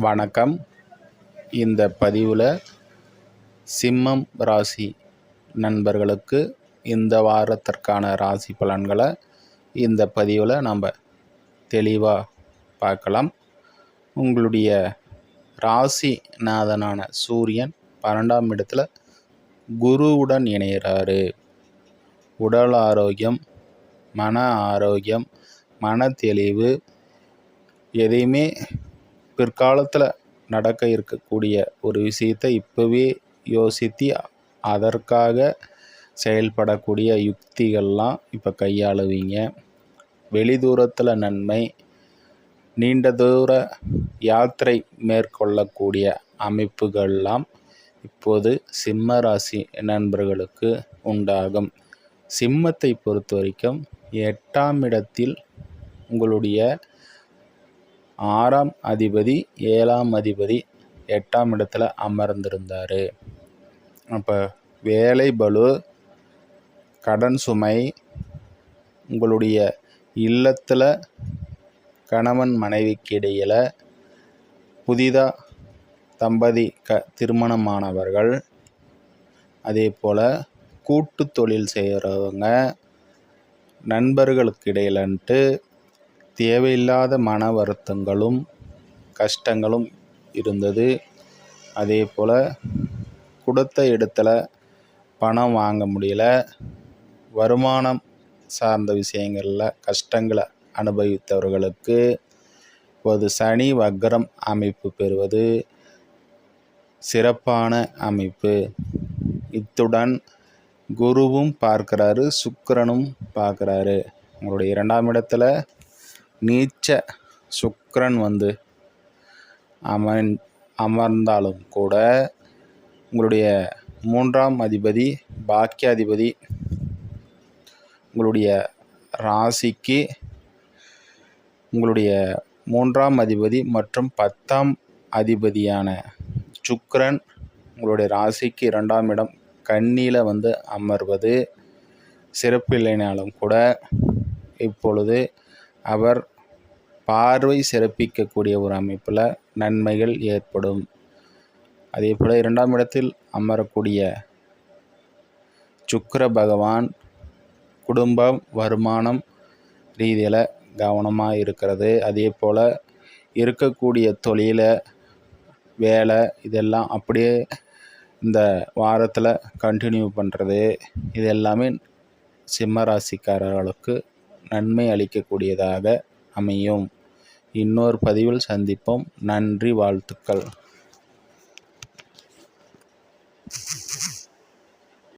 வணக்கம். இந்த பதிவில் சிம்மம் ராசி நண்பர்களுக்கு இந்த வாரத்திற்கான ராசி பலன்களை இந்த பதிவில் நம்ம தெளிவாக பார்க்கலாம். உங்களுடைய ராசி நாதனான சூரியன் 12ஆம் இடத்துல குருவுடன் இணைகிறாரு. உடல் ஆரோக்கியம், மன ஆரோக்கியம், மன தெளிவு, எதையுமே பிற்காலத்தில் நடக்க இருக்கக்கூடிய ஒரு விஷயத்தை இப்போவே யோசித்து அதற்காக செயல்படக்கூடிய யுக்திகள்லாம் இப்போ கையாளுவீங்க. வெளிதூரத்தில் நன்மை, நீண்ட தூர யாத்திரை மேற்கொள்ளக்கூடிய அமைப்புகள்லாம் இப்போது சிம்ம ராசி நண்பர்களுக்கு உண்டாகும். சிம்மத்தை பொறுத்த வரைக்கும் 8ஆம் இடத்தில் உங்களுடைய 6ஆம் அதிபதி 7ஆம் அதிபதி 8ஆம் இடத்துல அமர்ந்திருந்தார். அப்போ வேலை பளு, கடன் சுமை, உங்களுடைய இல்லத்தில் கணவன் மனைவிக்கு இடையில் புதிதாக தம்பதி திருமணமானவர்கள், அதே போல் கூட்டு தொழில் செய்கிறவங்க, நண்பர்களுக்கு இடையிலன்ட்டு தேவையில்லாத மன வருத்தங்களும் கஷ்டங்களும் இருந்தது. அதே போல் கொடுத்த இடத்துல பணம் வாங்க முடியல, வருமானம் சார்ந்த விஷயங்களில் கஷ்டங்களை அனுபவித்தவர்களுக்கு இப்போது சனி வக்ரம் அமைப்பு பெறுவது சிறப்பான அமைப்பு. இத்துடன் குருவும் பார்க்கிறாரு, சுக்கிரனும் பார்க்குறாரு. உங்களுடைய 2ஆம் இடத்துல நீச்ச சுக்கிரன் அமர்ந்தாலும் கூட உங்களுடைய 3ஆம் அதிபதி பாக்கியாதிபதி உங்களுடைய ராசிக்கு உங்களுடைய 3ஆம் அதிபதி மற்றும் 10ஆம் அதிபதியான சுக்கிரன் உங்களுடைய ராசிக்கு 2ஆம் இடம் கன்னியில் அமர்வது சிறப்பில்லைனாலும் கூட இப்பொழுது அவர் பார்வை சிறப்பிக்கக்கூடிய ஒரு அமைப்பில் நன்மைகள் ஏற்படும். அதே போல் 2ஆம் இடத்தில் அமரக்கூடிய சுக்கிர பகவான் குடும்பம், வருமானம் ரீதியில் கவனமாக இருக்கிறது. அதே போல் இருக்கக்கூடிய தொழிலை, வேலை இதெல்லாம் அப்படியே இந்த வாரத்தில் கண்டினியூ பண்ணுறது, இது எல்லாமே சிம்ம ராசிக்காரர்களுக்கு நன்மை அளிக்கக்கூடியதாக அமையும். இன்னொரு பதிவில் சந்திப்போம். நன்றி, வாழ்த்துக்கள்.